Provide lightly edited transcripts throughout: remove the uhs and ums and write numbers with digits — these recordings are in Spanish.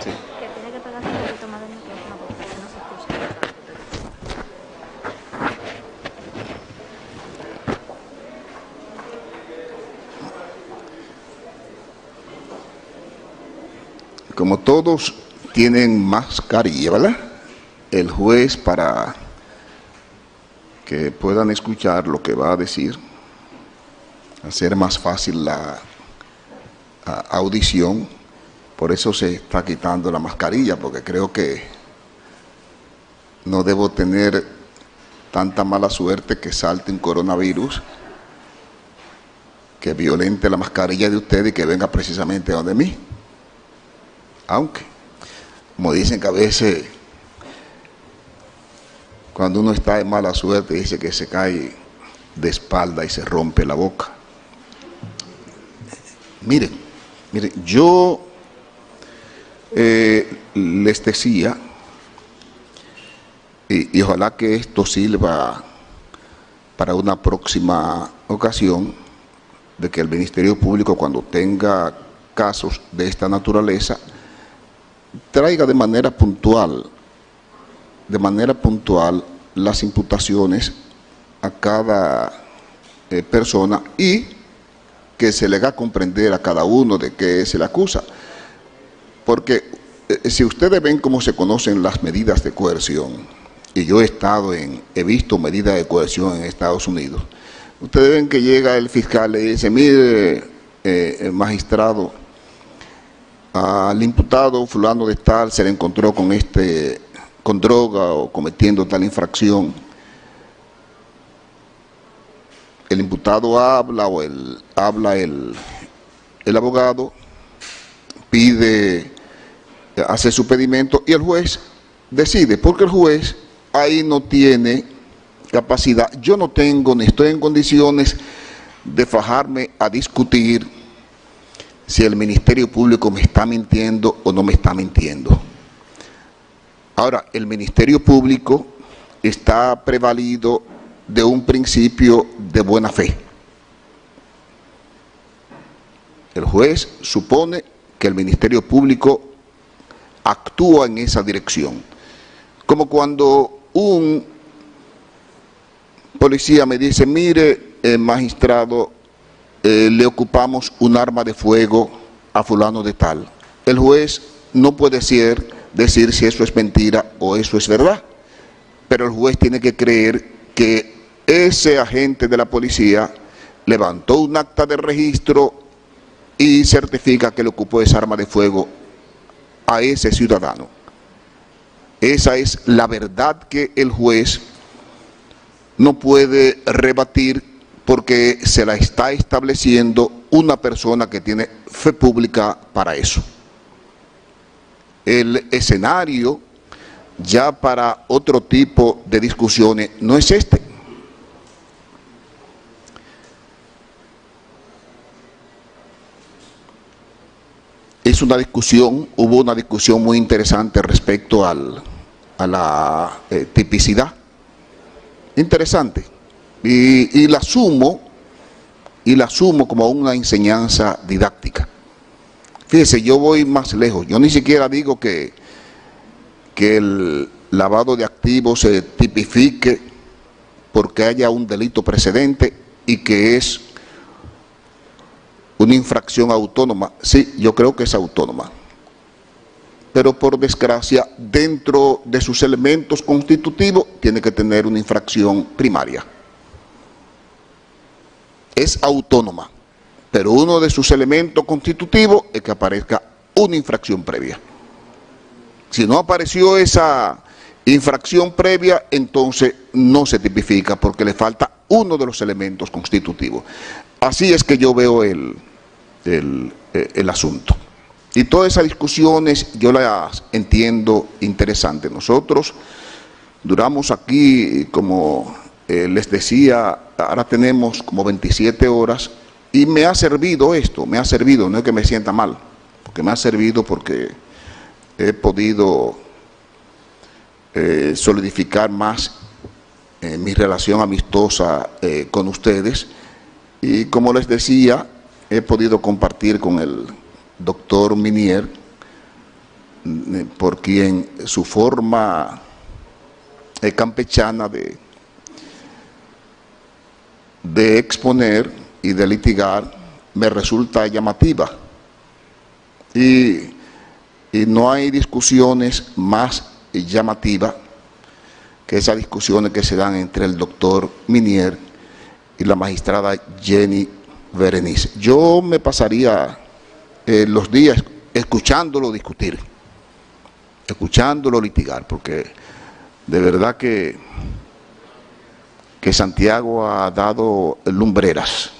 Sí. Que tiene que pegarse un poquito más del micrófono porque casi no se escucha. Como todos tienen mascarilla, ¿verdad? El juez, para que puedan escuchar lo que va a decir, hacer más fácil la audición, por eso se está quitando la mascarilla, porque creo que no debo tener tanta mala suerte que salte un coronavirus que violente la mascarilla de usted y que venga precisamente donde mí. Aunque, como dicen que a veces, cuando uno está de mala suerte, dice que se cae de espalda y se rompe la boca. Miren, yo les decía, y ojalá que esto sirva para una próxima ocasión, de que el Ministerio Público, cuando tenga casos de esta naturaleza, traiga de manera puntual las imputaciones a cada persona y que se le haga comprender a cada uno de qué se le acusa. Porque si ustedes ven cómo se conocen las medidas de coerción, y yo he visto medidas de coerción en Estados Unidos, ustedes ven que llega el fiscal y dice: mire, magistrado, al imputado fulano de tal se le encontró con droga o cometiendo tal infracción. El imputado habla o habla el abogado, hace su pedimento y el juez decide, porque el juez ahí no tiene capacidad. Yo no tengo ni estoy en condiciones de fajarme a discutir si el Ministerio Público me está mintiendo o no me está mintiendo. Ahora, el Ministerio Público está prevalido de un principio de buena fe. El juez supone que el Ministerio Público actúa en esa dirección. Como cuando un policía me dice: mire, magistrado, le ocupamos un arma de fuego a fulano de tal. El juez no puede decir si eso es mentira o eso es verdad, pero el juez tiene que creer que ese agente de la policía levantó un acta de registro y certifica que le ocupó esa arma de fuego a ese ciudadano. Esa es la verdad que el juez no puede rebatir, porque se la está estableciendo una persona que tiene fe pública para eso. El escenario ya para otro tipo de discusiones no es este. Es una discusión, hubo una discusión muy interesante respecto a la tipicidad. Interesante. Y la asumo como una enseñanza didáctica. Fíjese, yo voy más lejos. Yo ni siquiera digo que el lavado de activos se tipifique porque haya un delito precedente y que es una infracción autónoma. Sí, yo creo que es autónoma. Pero por desgracia, dentro de sus elementos constitutivos, tiene que tener una infracción primaria. Es autónoma, pero uno de sus elementos constitutivos es que aparezca una infracción previa. Si no apareció esa infracción previa, entonces no se tipifica porque le falta uno de los elementos constitutivos. Así es que yo veo el asunto. Y todas esas discusiones yo las entiendo interesantes. Nosotros duramos aquí, como les decía, ahora tenemos como 27 horas y me ha servido esto, no es que me sienta mal, porque me ha servido porque he podido solidificar más mi relación amistosa con ustedes, y como les decía, he podido compartir con el doctor Minier por quien su forma campechana de exponer y de litigar me resulta llamativa. Y no hay discusiones más llamativas que esas discusiones que se dan entre el doctor Minier y la magistrada Jenny Berenice. Yo me pasaría los días escuchándolo discutir, escuchándolo litigar, porque de verdad que Santiago ha dado lumbreras,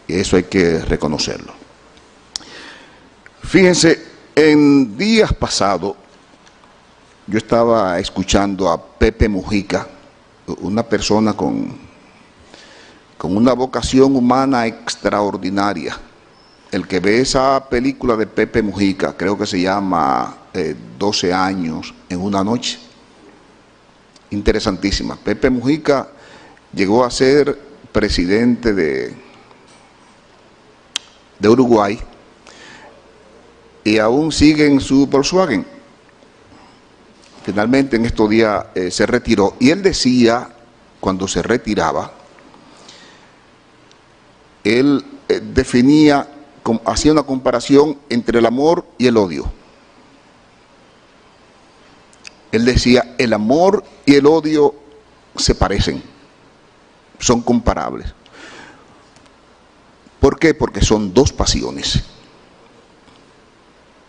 y eso hay que reconocerlo. Fíjense, en días pasados yo estaba escuchando a Pepe Mujica, una persona con una vocación humana extraordinaria. El que ve esa película de Pepe Mujica, creo que se llama 12 años en una noche, interesantísima. Pepe Mujica llegó a ser presidente de Uruguay y aún sigue en su Volkswagen. Finalmente en estos días se retiró, y él decía, cuando se retiraba, él definía, hacía una comparación entre el amor y el odio. Él decía, el amor y el odio se parecen, son comparables. ¿Por qué? Porque son dos pasiones.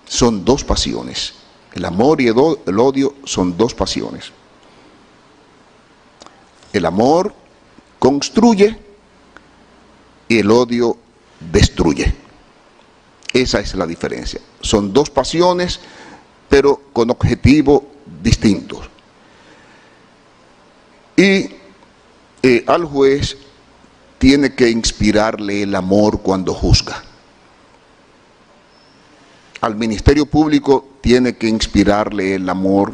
Son dos pasiones. El amor y el odio son dos pasiones. El amor construye y el odio destruye. Esa es la diferencia. Son dos pasiones, pero con objetivos distintos. Y al juez tiene que inspirarle el amor cuando juzga. Al Ministerio Público tiene que inspirarle el amor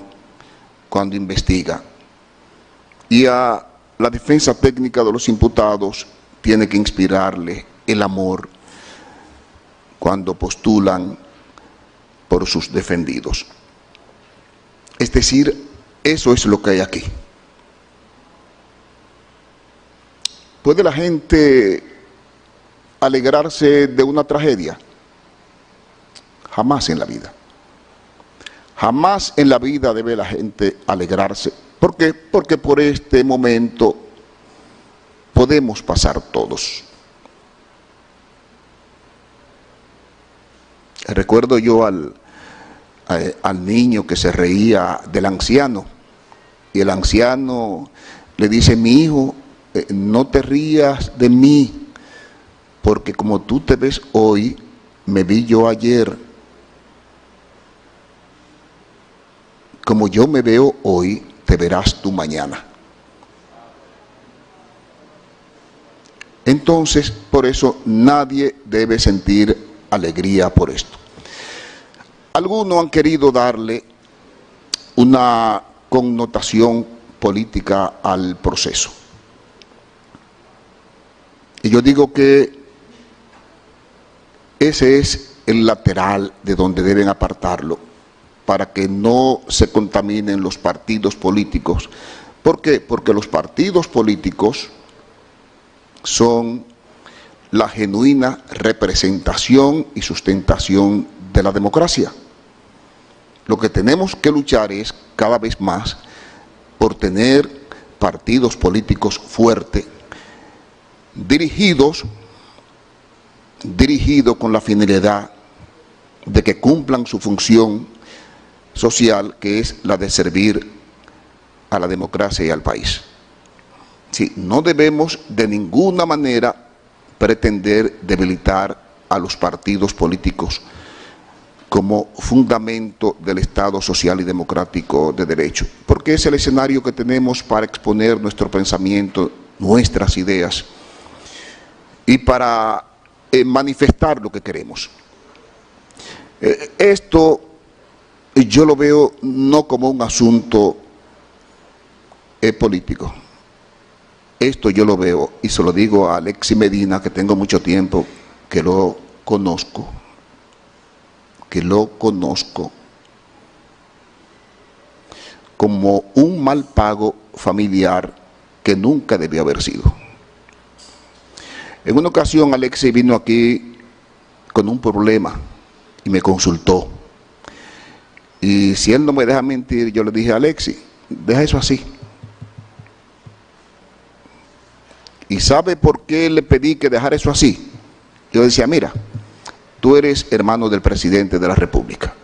cuando investiga. Y a la defensa técnica de los imputados tiene que inspirarle el amor cuando postulan por sus defendidos. Es decir, eso es lo que hay aquí. ¿Puede la gente alegrarse de una tragedia? Jamás en la vida. Jamás en la vida debe la gente alegrarse. ¿Por qué? Porque por este momento podemos pasar todos. Recuerdo yo al niño que se reía del anciano, y el anciano le dice: mi hijo, no te rías de mí, porque como tú te ves hoy, me vi yo ayer. Como yo me veo hoy, te verás tú mañana. Entonces, por eso nadie debe sentir alegría por esto. Algunos han querido darle una connotación política al proceso. Y yo digo que ese es el lateral de donde deben apartarlo, para que no se contaminen los partidos políticos. ¿Por qué? Porque los partidos políticos son la genuina representación y sustentación de la democracia. Lo que tenemos que luchar es cada vez más por tener partidos políticos fuertes, dirigidos con la finalidad de que cumplan su función social, que es la de servir a la democracia y al país. Sí, no debemos de ninguna manera pretender debilitar a los partidos políticos como fundamento del Estado social y democrático de derecho, porque es el escenario que tenemos para exponer nuestro pensamiento, nuestras ideas, y para manifestar lo que queremos. Esto yo lo veo no como un asunto político. Esto yo lo veo, y se lo digo a Alexis Medina, que tengo mucho tiempo que lo conozco, como un mal pago familiar que nunca debió haber sido. En una ocasión Alexis vino aquí con un problema y me consultó. Y si él no me deja mentir, yo le dije: Alexis, deja eso así. ¿Y sabe por qué le pedí que dejara eso así? Yo decía: mira, tú eres hermano del presidente de la República.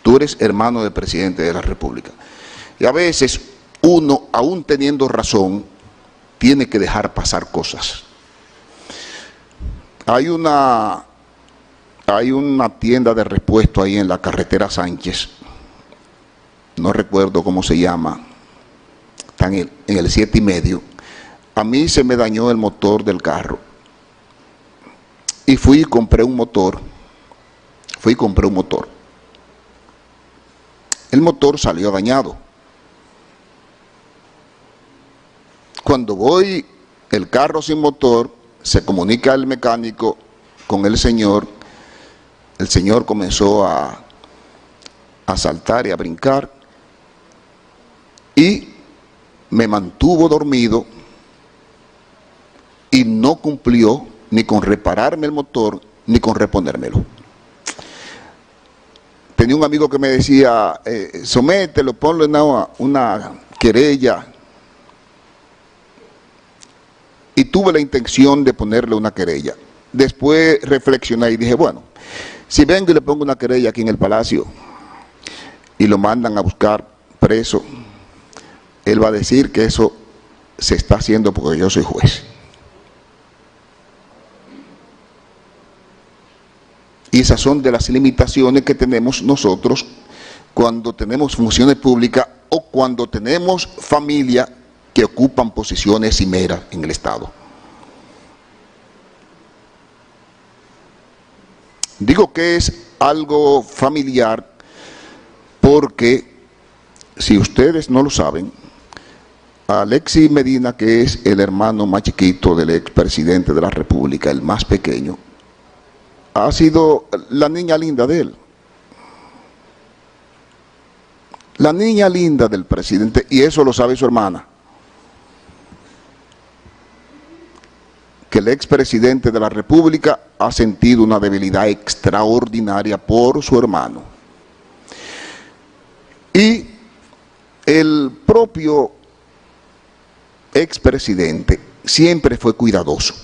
Tú eres hermano del presidente de la República. Y a veces uno, aún teniendo razón, tiene que dejar pasar cosas. Hay una tienda de repuesto ahí en la carretera Sánchez, no recuerdo cómo se llama, está en el 7,5. A mí se me dañó el motor del carro y fui y compré un motor. El motor salió dañado. Cuando voy, el carro sin motor, se comunica el mecánico con el señor comenzó a saltar y a brincar y me mantuvo dormido y no cumplió ni con repararme el motor ni con reponérmelo. Tenía un amigo que me decía: somételo, ponlo en una querella. Y tuve la intención de ponerle una querella. Después reflexioné y dije: bueno, si vengo y le pongo una querella aquí en el Palacio y lo mandan a buscar preso, él va a decir que eso se está haciendo porque yo soy juez. Y esas son de las limitaciones que tenemos nosotros cuando tenemos funciones públicas o cuando tenemos familia que ocupan posiciones cimeras en el Estado. Digo que es algo familiar porque, si ustedes no lo saben, Alexis Medina, que es el hermano más chiquito del expresidente de la República, el más pequeño, ha sido la niña linda de él. La niña linda del presidente, y eso lo sabe su hermana. Que el expresidente de la República ha sentido una debilidad extraordinaria por su hermano. Y el propio expresidente siempre fue cuidadoso.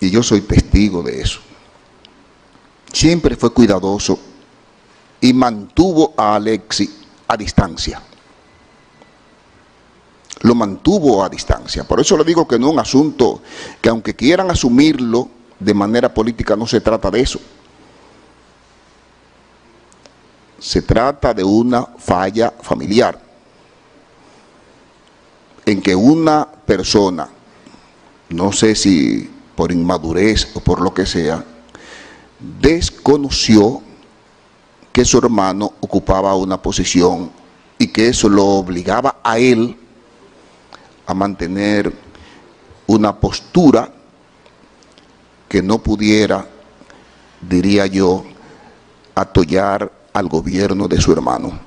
Y yo soy testigo de eso. Siempre fue cuidadoso y mantuvo a Alexis a distancia. Lo mantuvo a distancia. Por eso le digo que no es un asunto que, aunque quieran asumirlo de manera política, no se trata de eso. Se trata de una falla familiar en que una persona, no sé si por inmadurez o por lo que sea, desconoció que su hermano ocupaba una posición y que eso lo obligaba a él a mantener una postura que no pudiera, diría yo, atollar al gobierno de su hermano.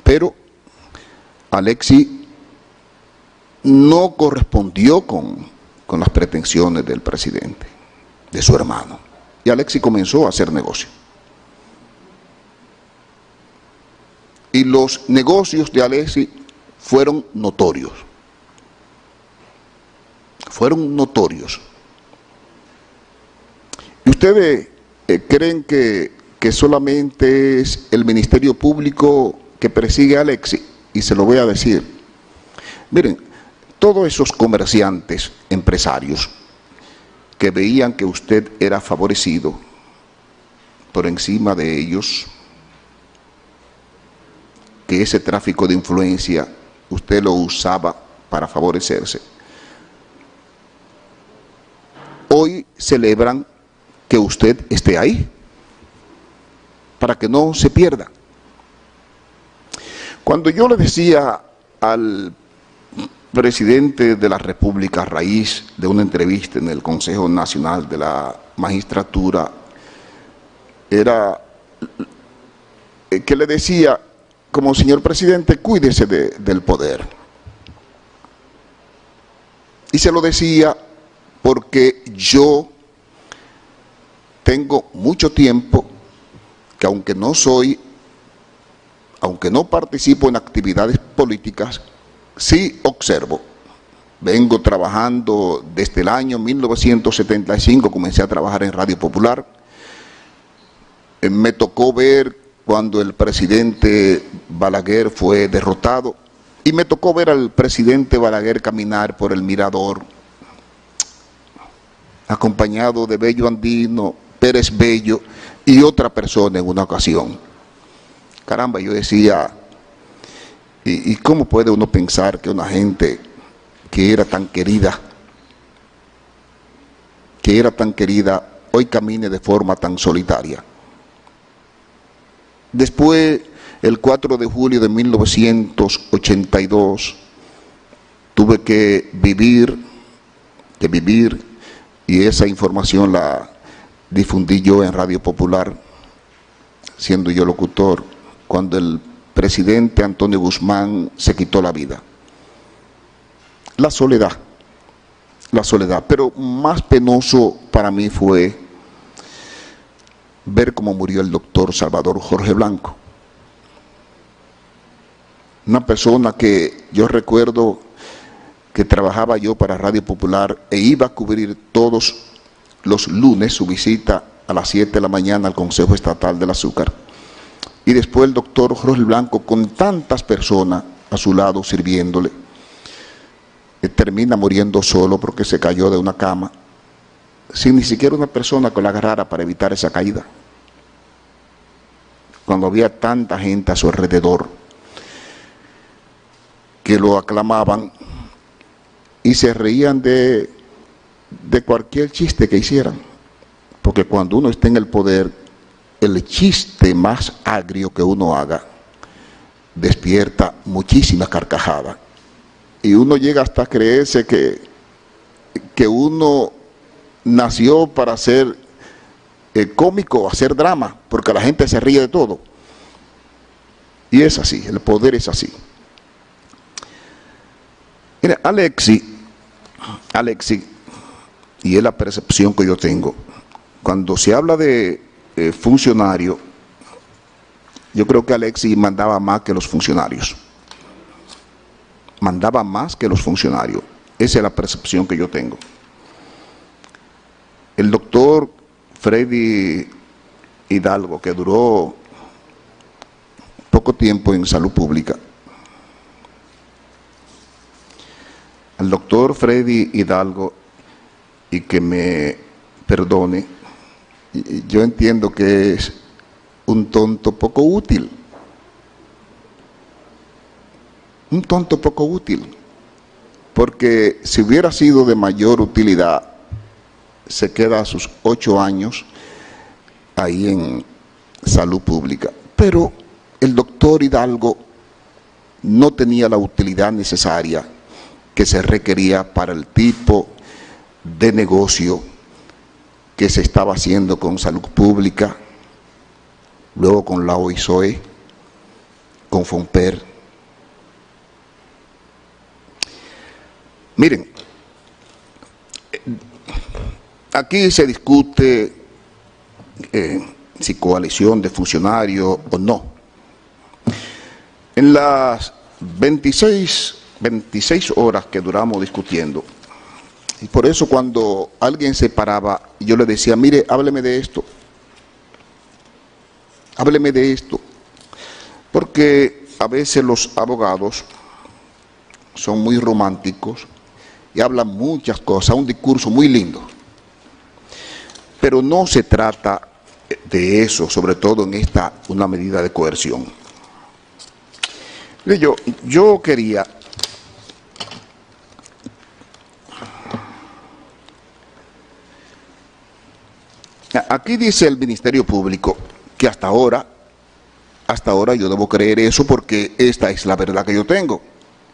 Pero Alexis no correspondió con las pretensiones del presidente, de su hermano. Y Alexis comenzó a hacer negocio. Y los negocios de Alexis fueron notorios. Fueron notorios. ¿Y ustedes creen que solamente es el Ministerio Público que persigue a Alexis? Y se lo voy a decir. Miren, todos esos comerciantes, empresarios, que veían que usted era favorecido por encima de ellos, que ese tráfico de influencia usted lo usaba para favorecerse, hoy celebran que usted esté ahí, para que no se pierda. Cuando yo le decía al presidente de la República, a raíz de una entrevista en el Consejo Nacional de la Magistratura, era que le decía, como señor presidente, cuídese del poder. Y se lo decía porque yo tengo mucho tiempo que aunque no participo en actividades políticas, sí observo. Vengo trabajando desde el año 1975, comencé a trabajar en Radio Popular. Me tocó ver cuando el presidente Balaguer fue derrotado y me tocó ver al presidente Balaguer caminar por el Mirador, acompañado de Bello Andino, Pérez Bello y otra persona en una ocasión. Caramba, yo decía, ¿y cómo puede uno pensar que una gente que era tan querida, hoy camine de forma tan solitaria? Después, el 4 de julio de 1982, tuve que vivir, y esa información la difundí yo en Radio Popular, siendo yo locutor, cuando el presidente Antonio Guzmán se quitó la vida. La soledad, pero más penoso para mí fue ver cómo murió el doctor Salvador Jorge Blanco. Una persona que yo recuerdo que trabajaba yo para Radio Popular e iba a cubrir todos los lunes su visita a las 7 de la mañana al Consejo Estatal del Azúcar. Y después el doctor Jorge Blanco, con tantas personas a su lado sirviéndole, termina muriendo solo porque se cayó de una cama, sin ni siquiera una persona que lo agarrara para evitar esa caída. Cuando había tanta gente a su alrededor que lo aclamaban y se reían de cualquier chiste que hicieran, porque cuando uno está en el poder, el chiste más agrio que uno haga despierta muchísimas carcajadas y uno llega hasta creerse que uno nació para ser cómico, hacer drama, porque la gente se ríe de todo. Y es así, el poder es así. Mira, Alexis, y es la percepción que yo tengo, cuando se habla de funcionario, yo creo que Alexis mandaba más que los funcionarios. Mandaba más que los funcionarios. Esa es la percepción que yo tengo. El doctor Freddy Hidalgo, que duró poco tiempo en salud pública, al doctor Freddy Hidalgo, y que me perdone, yo entiendo que es un tonto poco útil. Un tonto poco útil, porque si hubiera sido de mayor utilidad, se queda a sus 8 años ahí en salud pública. Pero el doctor Hidalgo no tenía la utilidad necesaria que se requería para el tipo de negocio que se estaba haciendo con salud pública, luego con la OISOE, con FONPER. Miren, aquí se discute si coalición de funcionarios o no. En las 26 horas que duramos discutiendo, y por eso cuando alguien se paraba, yo le decía, mire, hábleme de esto, porque a veces los abogados son muy románticos y hablan muchas cosas, un discurso muy lindo, pero no se trata de eso, sobre todo en una medida de coerción. Yo quería aquí dice el Ministerio Público que hasta ahora yo debo creer eso porque esta es la verdad que yo tengo.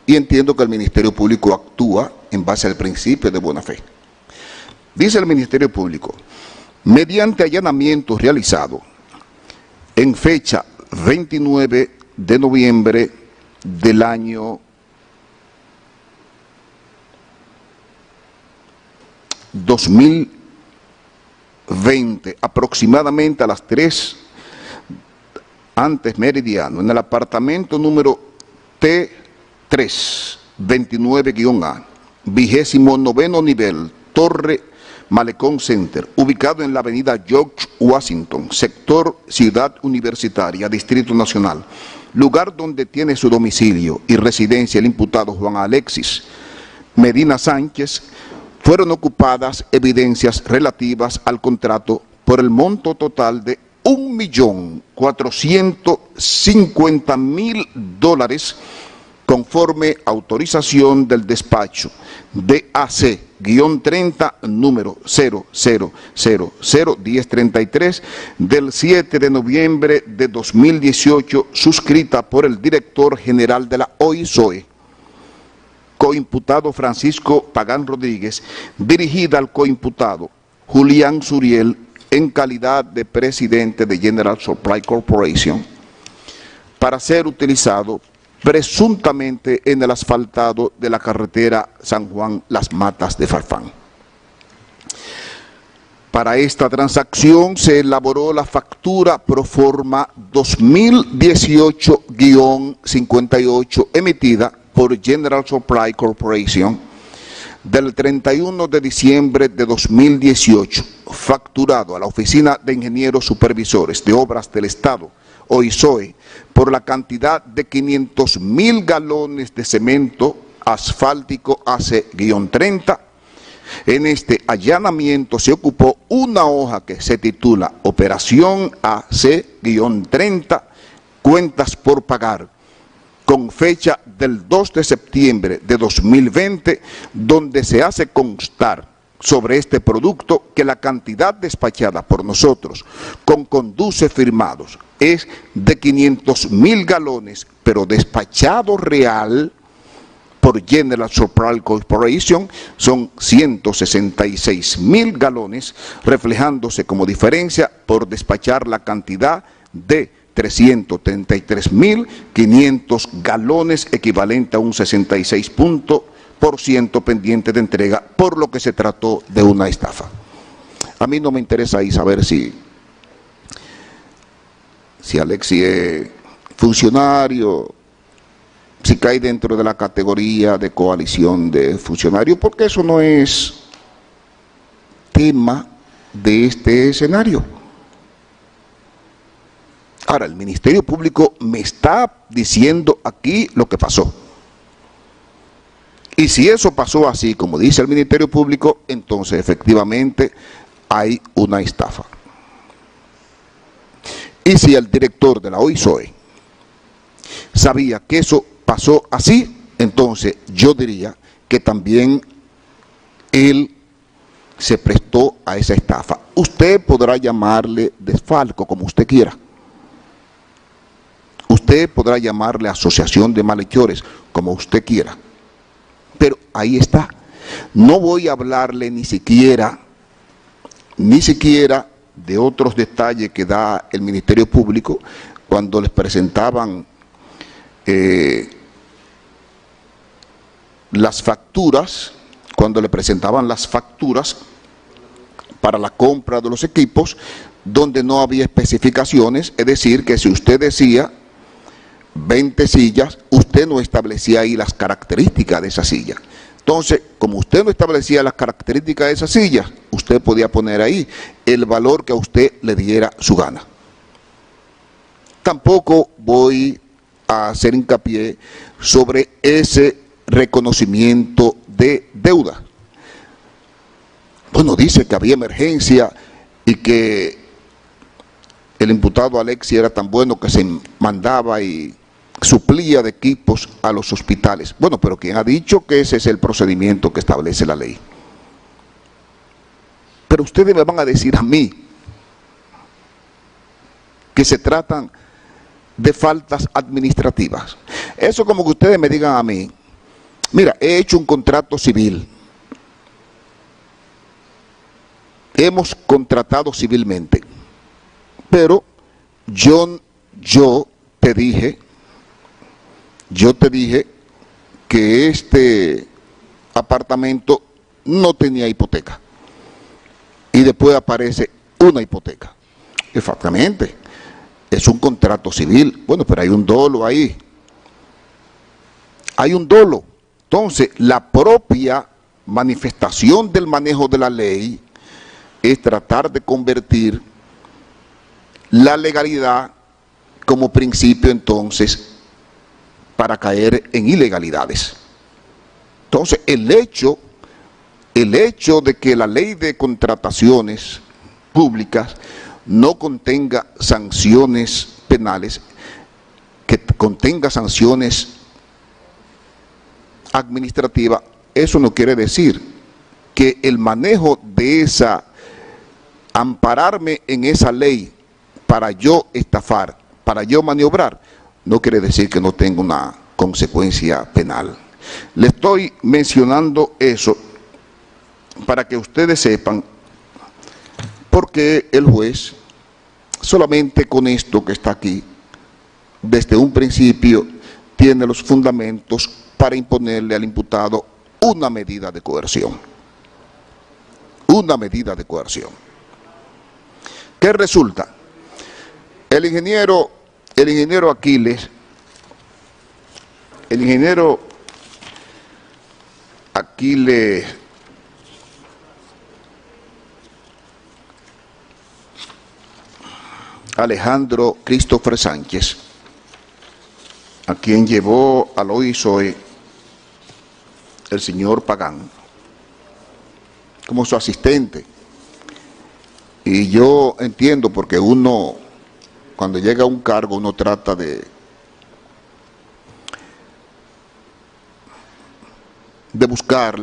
Y entiendo que el Ministerio Público actúa en base al principio de buena fe. Dice el Ministerio Público, mediante allanamientos realizados en fecha 29 de noviembre del año 2020, aproximadamente a las 3 antes meridiano, en el apartamento número T3, 29-A, 29º nivel, Torre Malecón Center, ubicado en la avenida George Washington, sector Ciudad Universitaria, Distrito Nacional, lugar donde tiene su domicilio y residencia el imputado Juan Alexis Medina Sánchez, fueron ocupadas evidencias relativas al contrato por el monto total de $1.450.000 conforme autorización del despacho DAC-30 número 00001033 del 7 de noviembre de 2018, suscrita por el director general de la OISOE, coimputado Francisco Pagán Rodríguez, dirigida al coimputado Julián Suriel en calidad de presidente de General Supply Corporation, para ser utilizado presuntamente en el asfaltado de la carretera San Juan Las Matas de Farfán. Para esta transacción se elaboró la factura proforma 2018-58 emitida por General Supply Corporation del 31 de diciembre de 2018, facturado a la Oficina de Ingenieros Supervisores de Obras del Estado, OISOE, por la cantidad de 500.000 galones de cemento asfáltico AC-30. En este allanamiento se ocupó una hoja que se titula Operación AC-30, Cuentas por Pagar, con fecha del 2 de septiembre de 2020, donde se hace constar sobre este producto que la cantidad despachada por nosotros con conduce firmados es de 500.000 galones, pero despachado real por General Supply Corporation son 166.000 galones, reflejándose como diferencia por despachar la cantidad de 333.500 galones, equivalente a un 66% pendiente de entrega, por lo que se trató de una estafa. A mí no me interesa ahí saber si Alexis es funcionario, si cae dentro de la categoría de coalición de funcionarios, porque eso no es tema de este escenario. Ahora, el Ministerio Público me está diciendo aquí lo que pasó. Y si eso pasó así, como dice el Ministerio Público, entonces efectivamente hay una estafa. Y si el director de la OISOE sabía que eso pasó así, entonces yo diría que también él se prestó a esa estafa. Usted podrá llamarle desfalco como usted quiera. Usted podrá llamarle asociación de malhechores, como usted quiera. Pero ahí está. No voy a hablarle ni siquiera de otros detalles que da el Ministerio Público cuando les presentaban las facturas, para la compra de los equipos, donde no había especificaciones, es decir, que si usted decía 20 sillas, usted no establecía ahí las características de esa silla. Entonces, como usted no establecía las características de esa silla, usted podía poner ahí el valor que a usted le diera su gana. Tampoco voy a hacer hincapié sobre ese reconocimiento de deuda. Bueno, dice que había emergencia y que el imputado Alexis era tan bueno que se mandaba y suplía de equipos a los hospitales. Bueno, pero ¿quién ha dicho que ese es el procedimiento que establece la ley? Pero ustedes me van a decir a mí que se tratan de faltas administrativas. Eso como que ustedes me digan a mí, mira, he hecho un contrato civil, hemos contratado civilmente, pero yo te dije que este apartamento no tenía hipoteca. Y después aparece una hipoteca. Exactamente. Es un contrato civil. Bueno, pero hay un dolo ahí. Hay un dolo. Entonces, la propia manifestación del manejo de la ley es tratar de convertir la legalidad como principio, entonces, para caer en ilegalidades. Entonces, el hecho de que la ley de contrataciones públicas no contenga sanciones penales, que contenga sanciones administrativas, eso no quiere decir que el manejo de esa, ampararme en esa ley para yo estafar, para yo maniobrar, no quiere decir que no tenga una consecuencia penal. Le estoy mencionando eso para que ustedes sepan por qué el juez, solamente con esto que está aquí, desde un principio, tiene los fundamentos para imponerle al imputado una medida de coerción. Una medida de coerción. ¿Qué resulta? El ingeniero Aquiles Alejandro Christopher Sánchez, a quien llevó al OISOE el señor Pagán como su asistente. Y yo entiendo, porque uno, cuando llega a un cargo, uno trata de buscar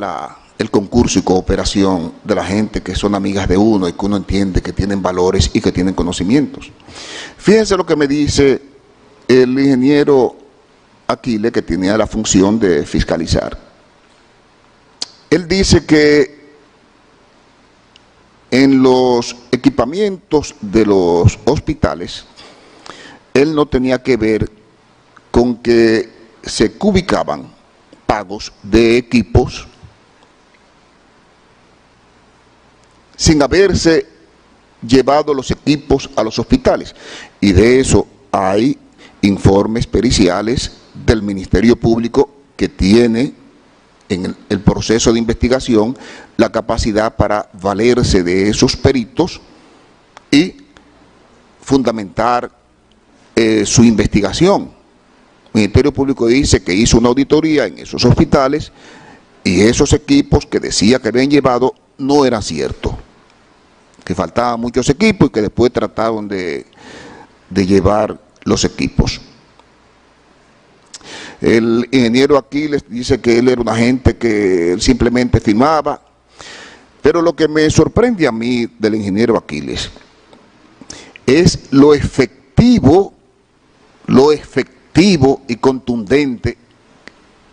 el concurso y cooperación de la gente que son amigas de uno y que uno entiende que tienen valores y que tienen conocimientos. Fíjense lo que me dice el ingeniero Aquiles, que tenía la función de fiscalizar. Él dice que en los equipamientos de los hospitales, él no tenía que ver con que se cubicaban pagos de equipos sin haberse llevado los equipos a los hospitales. Y de eso hay informes periciales del Ministerio Público que tiene en el proceso de investigación la capacidad para valerse de esos peritos y fundamentar su investigación. El Ministerio Público dice que hizo una auditoría en esos hospitales y esos equipos que decía que habían llevado no era cierto, que faltaban muchos equipos y que después trataron de llevar los equipos. El ingeniero Aquiles dice que él era un agente que él simplemente firmaba, pero lo que me sorprende a mí del ingeniero Aquiles es lo efectivo y contundente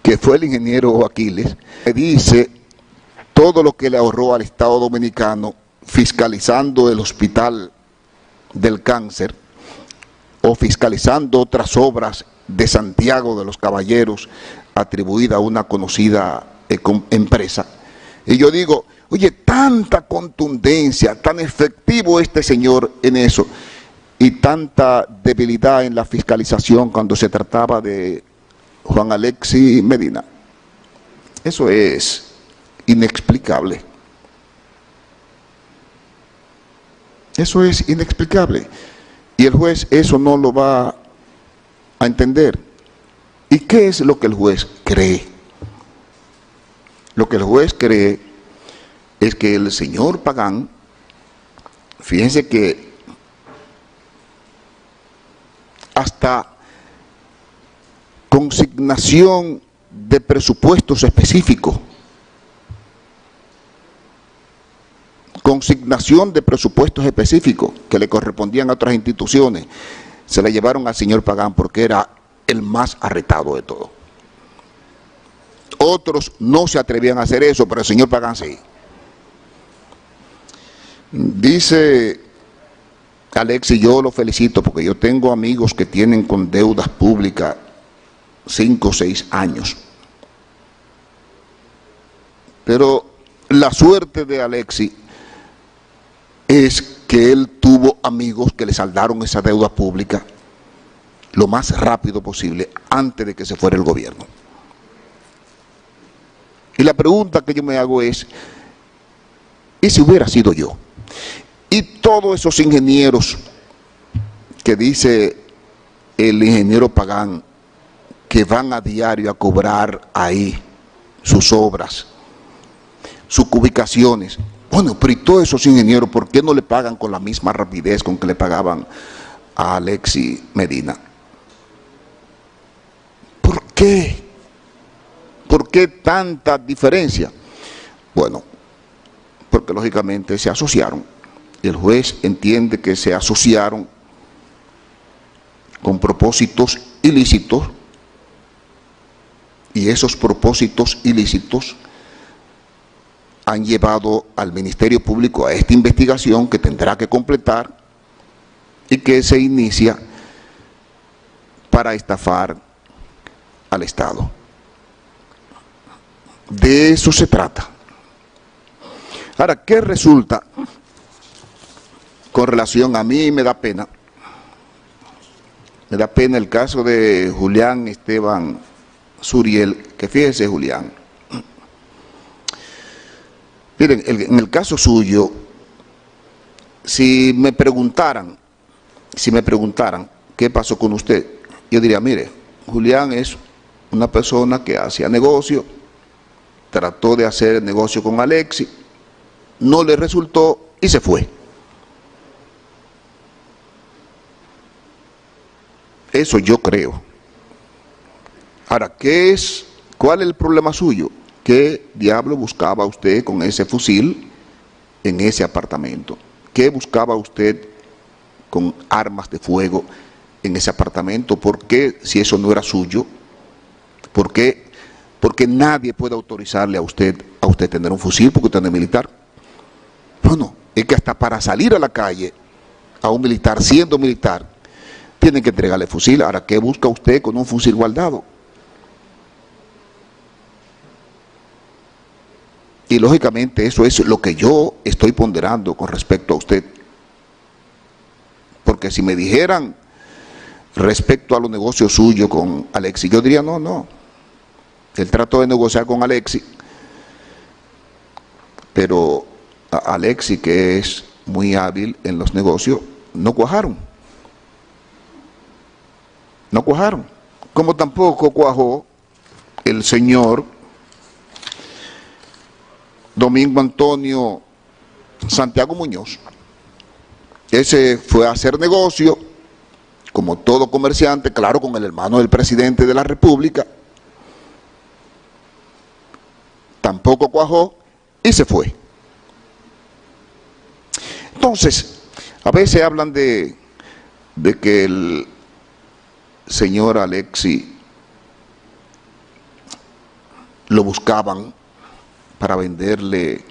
que fue el ingeniero Aquiles, que dice todo lo que le ahorró al Estado Dominicano fiscalizando el Hospital del Cáncer o fiscalizando otras obras de Santiago de los Caballeros atribuida a una conocida empresa. Y yo digo, oye, tanta contundencia, tan efectivo este señor en eso, y tanta debilidad en la fiscalización cuando se trataba de Juan Alexis Medina. Eso es inexplicable. Eso es inexplicable. Y el juez eso no lo va a entender. ¿Y qué es lo que el juez cree? Lo que el juez cree es que el señor Pagán, fíjense que hasta consignación de presupuestos específicos, que le correspondían a otras instituciones, se la llevaron al señor Pagán porque era el más arretado de todo. Otros no se atrevían a hacer eso, pero el señor Pagán sí. Dice Alexis, yo lo felicito porque yo tengo amigos que tienen con deudas públicas 5 o 6 años. Pero la suerte de Alexis es que él tuvo amigos que le saldaron esa deuda pública lo más rápido posible antes de que se fuera el gobierno. Y la pregunta que yo me hago es, ¿y si hubiera sido yo? Y todos esos ingenieros que dice el ingeniero Pagán que van a diario a cobrar ahí sus obras, sus ubicaciones. Bueno, pero ¿y todos esos ingenieros por qué no le pagan con la misma rapidez con que le pagaban a Alexis Medina? ¿Por qué? ¿Por qué tanta diferencia? Bueno, porque lógicamente se asociaron. El juez entiende que se asociaron con propósitos ilícitos y esos propósitos ilícitos han llevado al Ministerio Público a esta investigación que tendrá que completar y que se inicia para estafar al Estado. De eso se trata. Ahora, ¿qué resulta con relación a mí? Me da pena el caso de Julián Esteban Suriel, que fíjese, Julián, miren, en el caso suyo, si me preguntaran qué pasó con usted, yo diría, mire, Julián es una persona que hacía negocio, trató de hacer negocio con Alexis, no le resultó y se fue. Eso yo creo. Ahora, ¿cuál es el problema suyo? ¿Qué diablo buscaba usted con ese fusil en ese apartamento? ¿Qué buscaba usted con armas de fuego en ese apartamento? ¿Por qué, si eso no era suyo? ¿Por qué? Porque nadie puede autorizarle a usted tener un fusil porque usted no es militar. Bueno, es que hasta para salir a la calle a un militar, siendo militar, tienen que entregarle fusil. Ahora, ¿qué busca usted con un fusil guardado? Y lógicamente eso es lo que yo estoy ponderando con respecto a usted. Porque si me dijeran respecto a los negocios suyos con Alexis, yo diría, no. Él trató de negociar con Alexis, pero a Alexis, que es muy hábil en los negocios, no cuajaron. No cuajaron. Como tampoco cuajó el señor Domingo Antonio Santiago Muñoz. Ese fue a hacer negocio, como todo comerciante, claro, con el hermano del presidente de la República. Tampoco cuajó y se fue. Entonces, a veces hablan de que el señor Alexis lo buscaban para venderle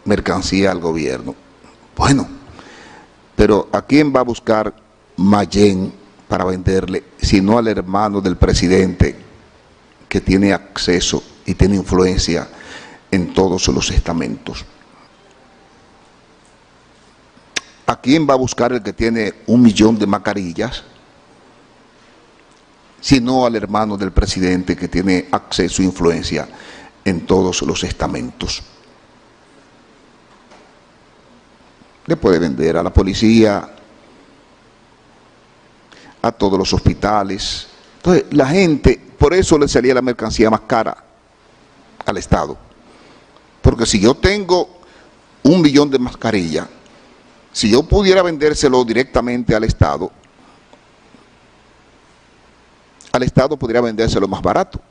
mercancía al gobierno. Bueno, pero ¿a quién va a buscar Mayén para venderle, sino al hermano del presidente que tiene acceso y tiene influencia en todos los estamentos? ¿A quién va a buscar el que tiene 1 millón de mascarillas? Sino al hermano del presidente que tiene acceso e influencia en todos los estamentos. Le puede vender a la policía, a todos los hospitales. Entonces, la gente, por eso le salía la mercancía más cara al Estado. Porque si yo tengo 1 millón de mascarillas, si yo pudiera vendérselo directamente al Estado podría vendérselo más barato.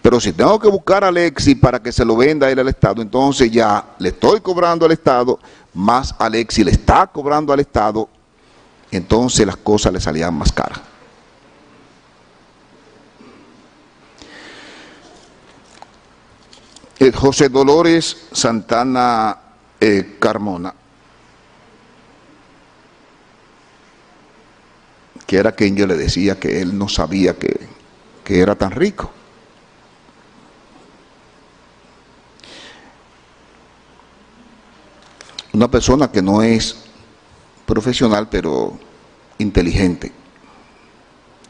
Pero si tengo que buscar a Alexis para que se lo venda él al Estado, entonces ya le estoy cobrando al Estado, más Alexis le está cobrando al Estado, entonces las cosas le salían más caras. José Dolores Santana Carmona. que era quien yo le decía que él no sabía que era tan rico. Una persona que no es profesional, pero inteligente.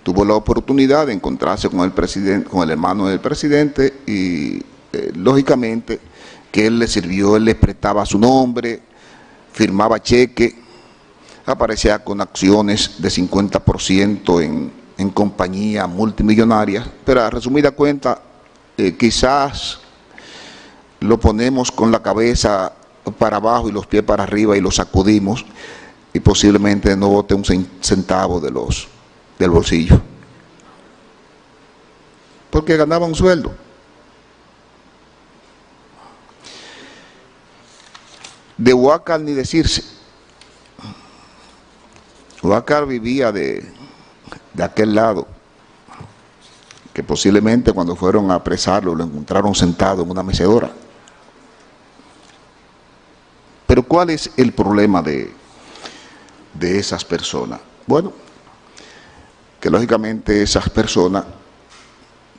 Tuvo la oportunidad de encontrarse con el presidente, con el hermano del presidente, y lógicamente que él le sirvió, él le prestaba su nombre, firmaba cheque, aparecía con acciones de 50% en compañías multimillonarias, pero a resumida cuenta, quizás lo ponemos con la cabeza para abajo y los pies para arriba y lo sacudimos y posiblemente no bote un centavo del bolsillo, porque ganaba un sueldo. De Huácar ni decirse. Huácar vivía de aquel lado, que posiblemente cuando fueron a apresarlo lo encontraron sentado en una mecedora. Pero ¿cuál es el problema de esas personas? Bueno, que lógicamente esas personas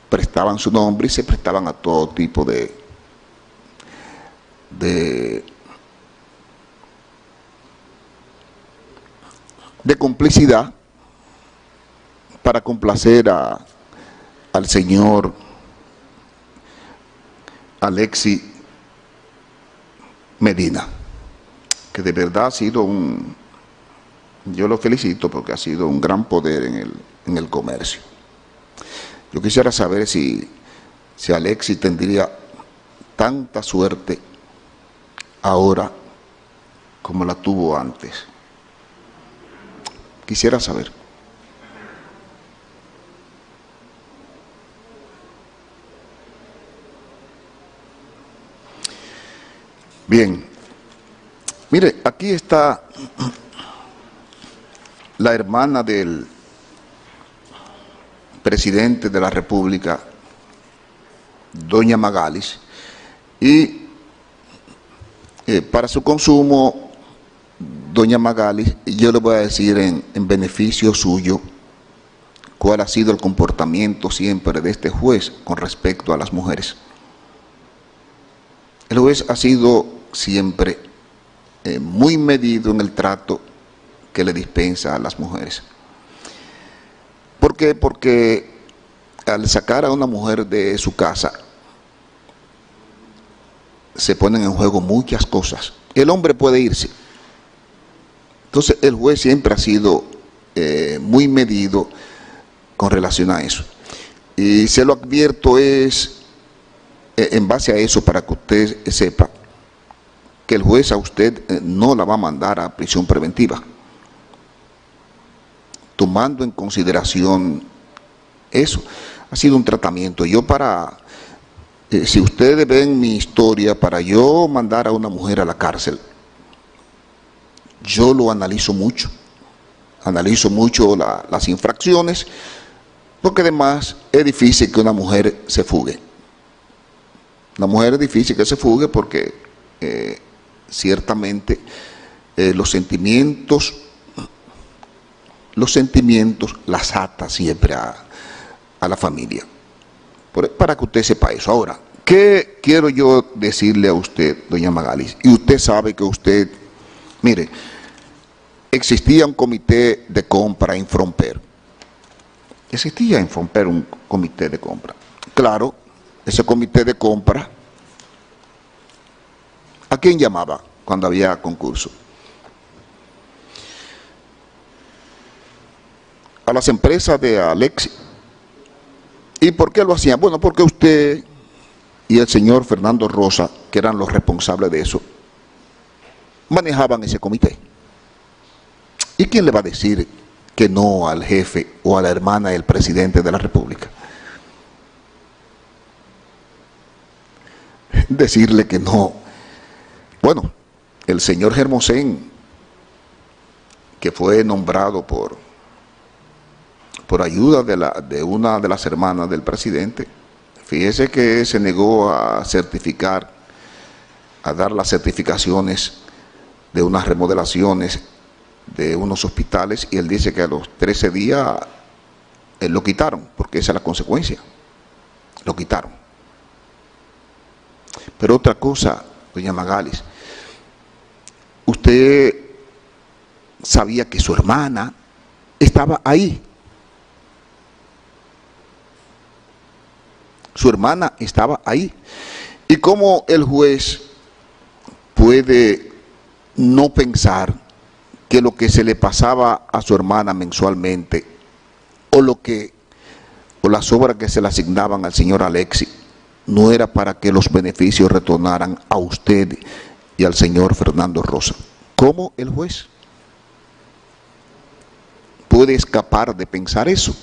prestaban su nombre y se prestaban a todo tipo de complicidad para complacer al señor Alexis Medina, que de verdad ha sido yo lo felicito porque ha sido un gran poder en el comercio. Yo quisiera saber si Alexis tendría tanta suerte ahora como la tuvo antes. Quisiera saber. Bien, mire, aquí está la hermana del presidente de la República, doña Magalis, y para su consumo, doña Magalis, yo le voy a decir en beneficio suyo cuál ha sido el comportamiento siempre de este juez con respecto a las mujeres. El juez ha sido siempre muy medido en el trato que le dispensa a las mujeres. ¿Por qué? Porque al sacar a una mujer de su casa, se ponen en juego muchas cosas. El hombre puede irse. Entonces el juez siempre ha sido muy medido con relación a eso. Y se lo advierto en base a eso, para que usted sepa que el juez a usted no la va a mandar a prisión preventiva, tomando en consideración eso. Ha sido un tratamiento. Yo si ustedes ven mi historia, para yo mandar a una mujer a la cárcel, yo lo analizo mucho las infracciones, porque además es difícil que una mujer se fugue. Una mujer es difícil que se fugue porque ciertamente los sentimientos las ata siempre a la familia. Para que usted sepa eso. Ahora, ¿qué quiero yo decirle a usted, doña Magalis? Y usted sabe que usted, mire, existía un comité de compra en Fromper. Existía en Fromper un comité de compra. Claro, ese comité de compra, ¿a quién llamaba cuando había concurso? A las empresas de Alexis. ¿Y por qué lo hacían? Bueno, porque usted y el señor Fernando Rosa, que eran los responsables de eso, manejaban ese comité. ¿Y quién le va a decir que no al jefe o a la hermana del presidente de la República? Decirle que no. Bueno, el señor Hermosén, que fue nombrado por ayuda de una de las hermanas del presidente, fíjese que se negó a dar las certificaciones de unas remodelaciones de unos hospitales y él dice que a los 13 días lo quitaron, porque esa es la consecuencia, lo quitaron. Pero otra cosa, doña Magalis, usted sabía que su hermana estaba ahí. Su hermana estaba ahí. ¿Y cómo el juez puede no pensar que lo que se le pasaba a su hermana mensualmente o las obras que se le asignaban al señor Alexis no era para que los beneficios retornaran a usted y al señor Fernando Rosa? ¿Cómo el juez puede escapar de pensar eso?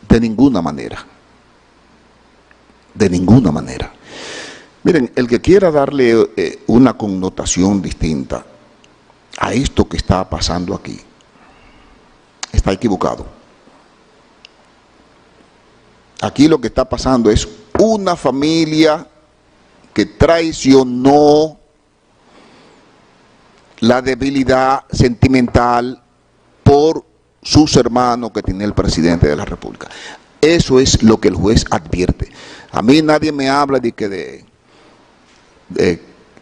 De ninguna manera. De ninguna manera. Miren, el que quiera darle una connotación distinta a esto que está pasando aquí, está equivocado. Aquí lo que está pasando es una familia que traicionó la debilidad sentimental por sus hermanos que tiene el presidente de la República. Eso es lo que el juez advierte. A mí nadie me habla de que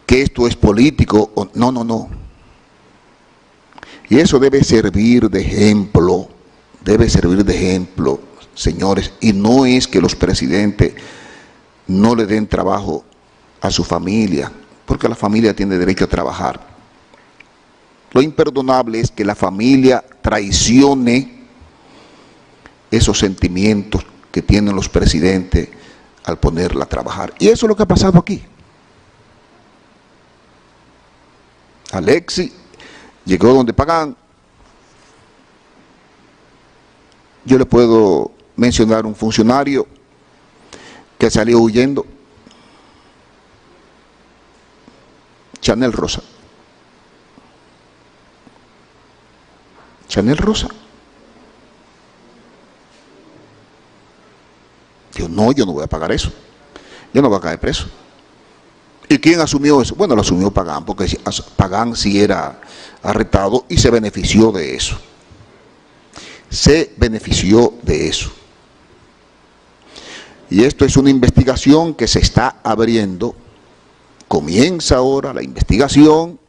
esto es político. No, no, no. Y eso debe servir de ejemplo, señores. Y no es que los presidentes no le den trabajo a su familia, porque la familia tiene derecho a trabajar. Lo imperdonable es que la familia traicione esos sentimientos que tienen los presidentes al ponerla a trabajar. Y eso es lo que ha pasado aquí. Alexis llegó donde pagan. Yo le puedo mencionar un funcionario que salió huyendo. Chanel Rosa. Chanel Rosa. Yo no voy a pagar eso. Yo no voy a caer preso. ¿Y quién asumió eso? Bueno, lo asumió Pagán, porque Pagán sí era arrestado y se benefició de eso. Se benefició de eso. Y esto es una investigación que se está abriendo. Comienza ahora la investigación.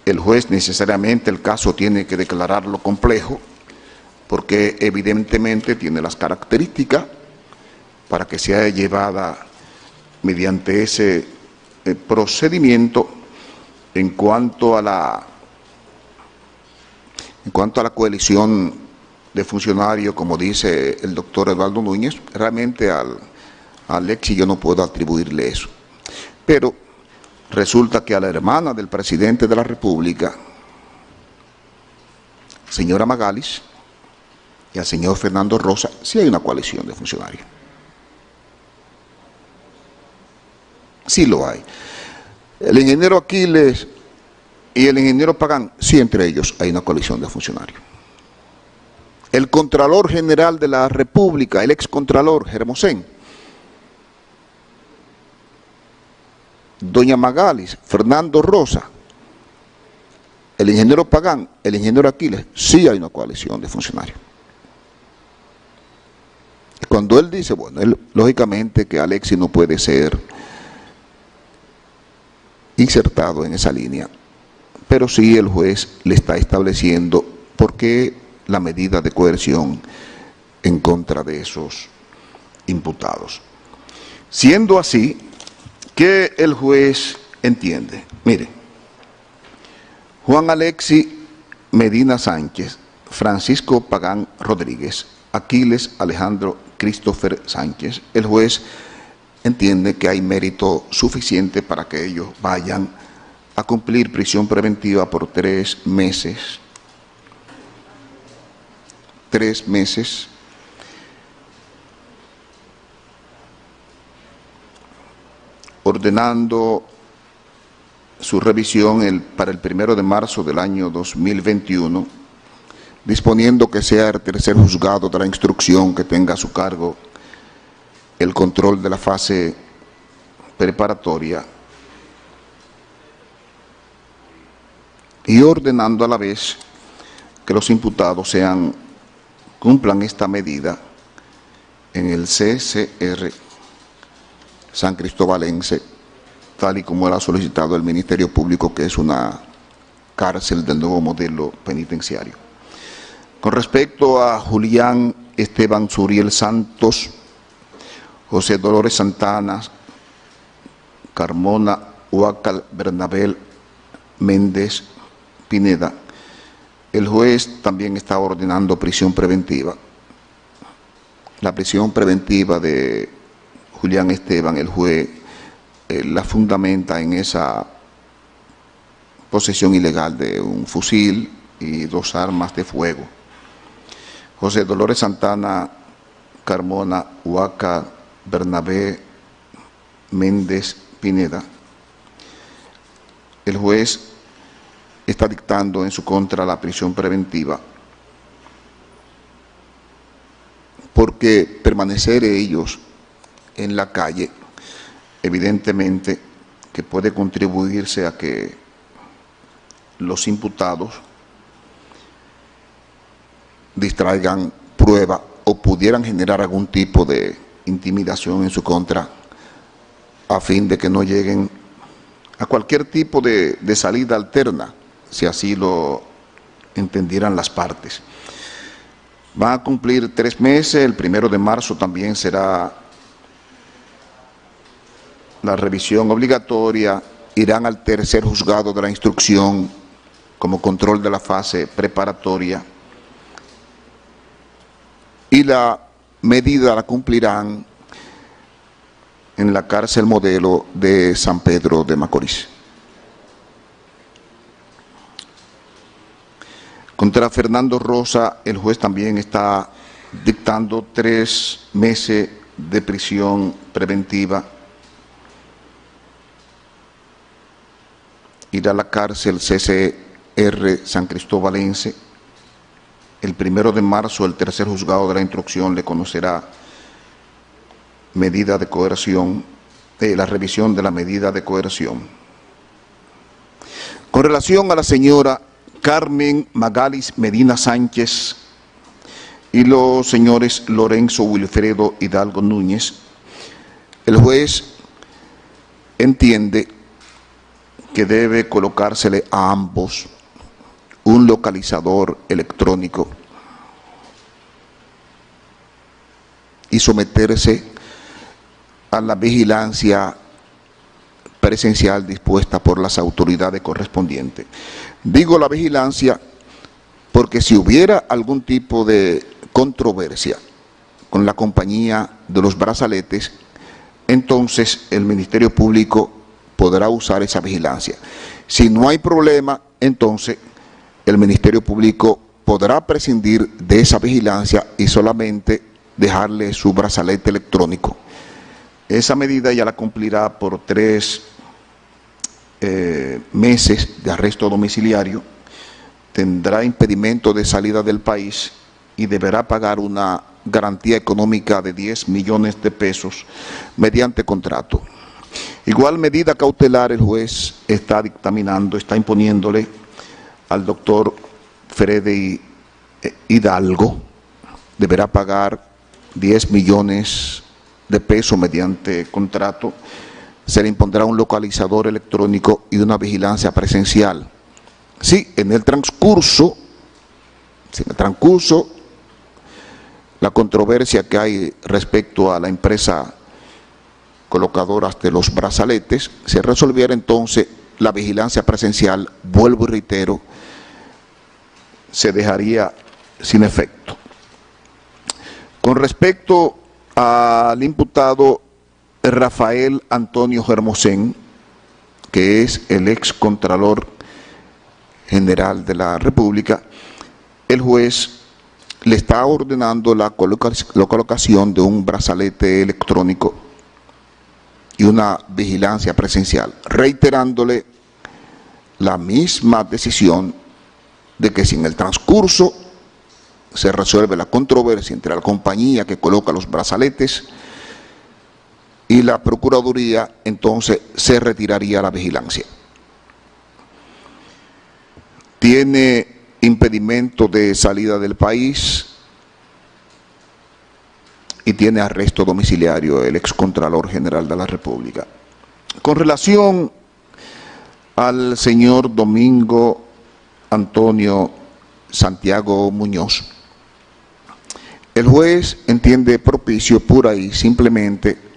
El juez necesariamente el caso tiene que declararlo complejo, porque evidentemente tiene las características para que sea llevada mediante ese procedimiento. En cuanto a la coalición de funcionarios, como dice el doctor Eduardo Núñez, realmente a Alexis yo no puedo atribuirle eso. Pero resulta que a la hermana del presidente de la República, señora Magalis, y al señor Fernando Rosa, sí hay una coalición de funcionarios. Sí lo hay. El ingeniero Aquiles y el ingeniero Pagán, sí, entre ellos hay una coalición de funcionarios. El Contralor General de la República, el excontralor Hermosén, doña Magalis, Fernando Rosa, el ingeniero Pagán, el ingeniero Aquiles, sí hay una coalición de funcionarios. Cuando él dice, bueno, lógicamente que Alexis no puede ser insertado en esa línea, pero sí el juez le está estableciendo por qué la medida de coerción en contra de esos imputados. Siendo así, ¿qué el juez entiende? Mire, Juan Alexis Medina Sánchez, Francisco Pagán Rodríguez, Aquiles Alejandro Christopher Sánchez, el juez entiende que hay mérito suficiente para que ellos vayan a cumplir prisión preventiva por 3 meses. 3 meses. Ordenando su revisión para el 1 de marzo del año 2021, disponiendo que sea el tercer juzgado de la instrucción que tenga a su cargo el control de la fase preparatoria y ordenando a la vez que los imputados cumplan esta medida en el CCR San Cristobalense, tal y como era solicitado el Ministerio Público, que es una cárcel del nuevo modelo penitenciario. Con respecto a Julián Esteban Suriel Santos, José Dolores Santana, Carmona Huacal Bernabel Méndez Pineda, el juez también está ordenando prisión preventiva. La prisión preventiva de Julián Esteban, el juez la fundamenta en esa posesión ilegal de un fusil y 2 armas de fuego. José Dolores Santana, Carmona Huaca Bernabé Méndez Pineda, el juez está dictando en su contra la prisión preventiva porque permanecer ellos en la calle evidentemente que puede contribuirse a que los imputados distraigan prueba o pudieran generar algún tipo de intimidación en su contra a fin de que no lleguen a cualquier tipo de salida alterna, si así lo entendieran las partes. Van a cumplir 3 meses, el 1 de marzo también será la revisión obligatoria, irán al tercer juzgado de la instrucción como control de la fase preparatoria y la medida la cumplirán en la cárcel modelo de San Pedro de Macorís. Contra Fernando Rosa, el juez también está dictando 3 meses de prisión preventiva. Irá a la cárcel CCR San Cristobalense. El 1 de marzo, el tercer juzgado de la instrucción le conocerá medida de coerción, la revisión de la medida de coerción. Con relación a la señora Carmen Magalis Medina Sánchez y los señores Lorenzo Wilfredo Hidalgo Núñez, el juez entiende que debe colocársele a ambos un localizador electrónico y someterse a la vigilancia presencial dispuesta por las autoridades correspondientes. Digo la vigilancia porque si hubiera algún tipo de controversia con la compañía de los brazaletes, entonces el Ministerio Público podrá usar esa vigilancia. Si no hay problema, entonces el Ministerio Público podrá prescindir de esa vigilancia y solamente dejarle su brazalete electrónico. Esa medida ya la cumplirá por 3 meses de arresto domiciliario, tendrá impedimento de salida del país y deberá pagar una garantía económica de 10 millones de pesos mediante contrato. Igual medida cautelar el juez está dictaminando, está imponiéndole al doctor Freddy Hidalgo, deberá pagar 10 millones de pesos mediante contrato, se le impondrá un localizador electrónico y una vigilancia presencial. Sí, en el transcurso, la controversia que hay respecto a la empresa colocadora de los brazaletes, se resolviera entonces la vigilancia presencial, vuelvo y reitero, se dejaría sin efecto. Con respecto al imputado Rafael Antonio Hermosén, que es el ex Contralor General de la República, el juez le está ordenando la colocación de un brazalete electrónico y una vigilancia presencial, reiterándole la misma decisión de que si en el transcurso se resuelve la controversia entre la compañía que coloca los brazaletes y la Procuraduría entonces se retiraría a la vigilancia. Tiene impedimento de salida del país y tiene arresto domiciliario el excontralor general de la República. Con relación al señor Domingo Antonio Santiago Muñoz, el juez entiende propicio pura y simplemente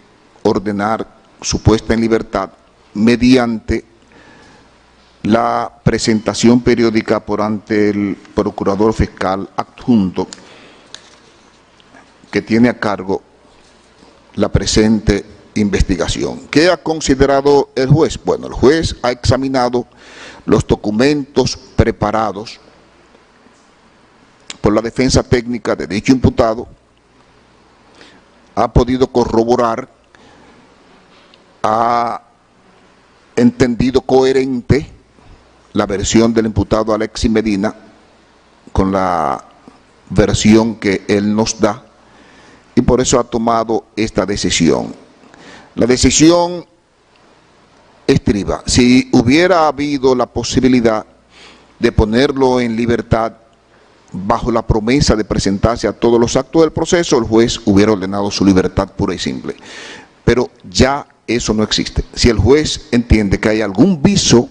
ordenar su puesta en libertad mediante la presentación periódica por ante el procurador fiscal adjunto que tiene a cargo la presente investigación. ¿Qué ha considerado el juez? Bueno, el juez ha examinado los documentos preparados por la defensa técnica de dicho imputado, ha podido corroborar, ha entendido coherente la versión del imputado Alexis Medina con la versión que él nos da, y por eso ha tomado esta decisión. La decisión estriba: si hubiera habido la posibilidad de ponerlo en libertad bajo la promesa de presentarse a todos los actos del proceso, el juez hubiera ordenado su libertad pura y simple. Pero ya eso no existe. Si el juez entiende que hay algún viso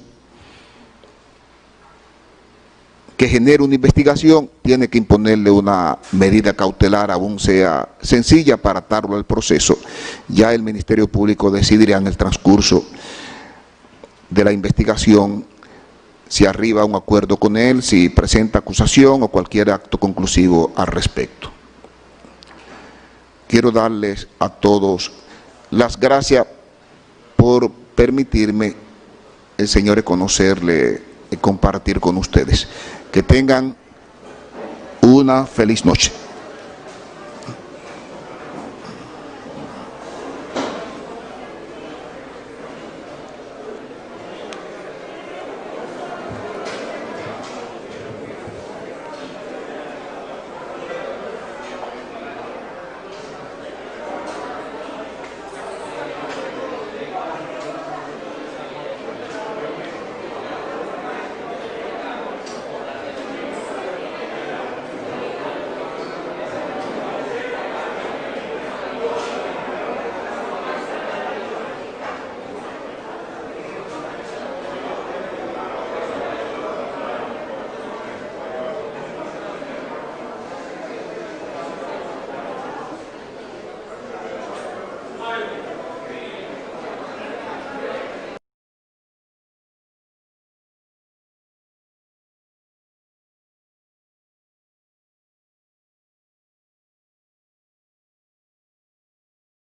que genere una investigación, tiene que imponerle una medida cautelar, aún sea sencilla, para atarlo al proceso. Ya el Ministerio Público decidirá en el transcurso de la investigación si arriba a un acuerdo con él, si presenta acusación o cualquier acto conclusivo al respecto. Quiero darles a todos las gracias por permitirme, el Señor, conocerle y compartir con ustedes. Que tengan una feliz noche.